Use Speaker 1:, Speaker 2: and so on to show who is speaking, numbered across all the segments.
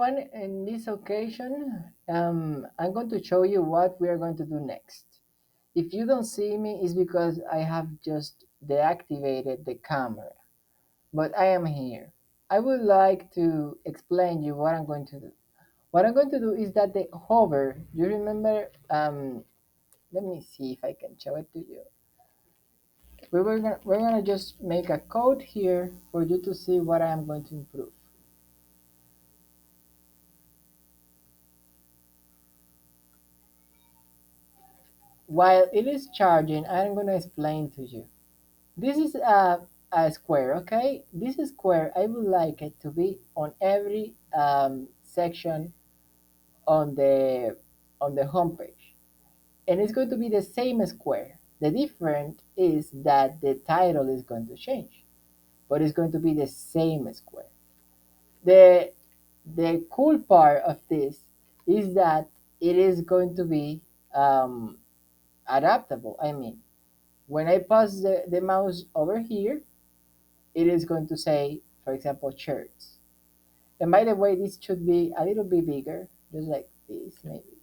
Speaker 1: everyone. In this occasion, I'm going to show you what we are going to do next. If you don't see me, it's because I have just deactivated the camera, but I am here. I would like to explain you what I'm going to do. What I'm going to do is that the hover, you remember, let me see if I can show it to you. We're gonna just make a code here for you to see what I am going to improve. While it is charging, I'm going to explain to you. This is a square, okay? This square, I would like it to be on every section on the home page. And it's going to be the same square. The difference is that the title is going to change, but it's going to be the same square. The, the cool part of this is that it is going to be adaptable. I mean, when I pass the mouse over here, it is going to say, for example, shirts. And by the way, this should be a little bit bigger, just like this maybe.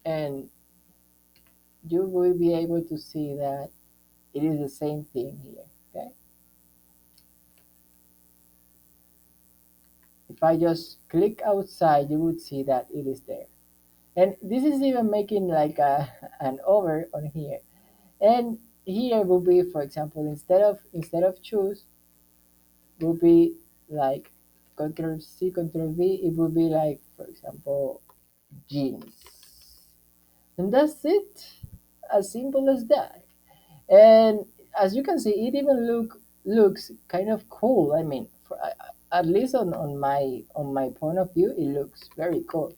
Speaker 1: And you will be able to see that it is the same thing here, okay? If I just click outside, you would see that it is there. And this is even making like an over on here. And here will be, for example, instead of choose, will be like Control C, Control V. It will be like, for example, jeans. And that's it. As simple as that. And as you can see, it even looks kind of cool. I mean, at least on my point of view, it looks very cool.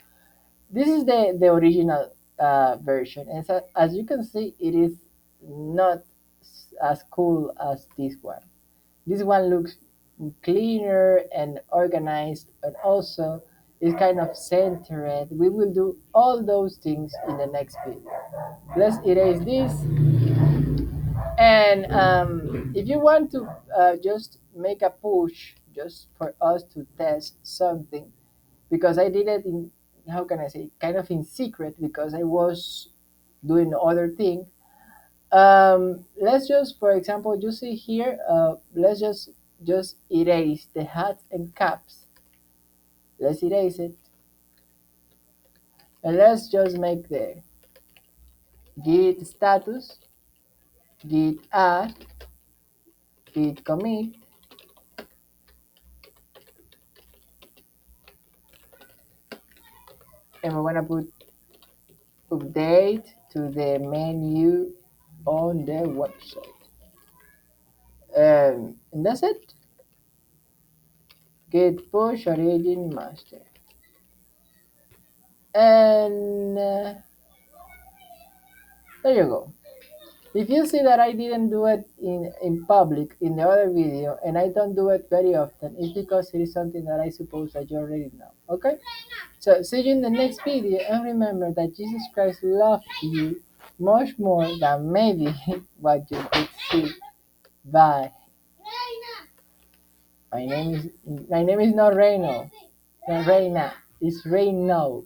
Speaker 1: This is the original version, and so, as you can see, it is not as cool as this one. This one looks cleaner and organized, and also is kind of centered. We will do all those things in the next video. Let's erase this. And if you want to just make a push just for us to test something, because I did it in, how can I say, kind of in secret because I was doing other thing. Let's just, for example, you see here, let's just erase the hats and caps. Let's erase it. And let's just make the git status, git add, git commit, and we're gonna put update to the menu on the website. And that's it. Git push origin master. And there you go. If you see that I didn't do it in public in the other video, and I don't do it very often, it's because it is something that I suppose that you already know. Okay? So see you in the next video, and remember that Jesus Christ loved you much more than maybe what you could see. Bye. My name is not Reyno. Not Reina. It's Reynold.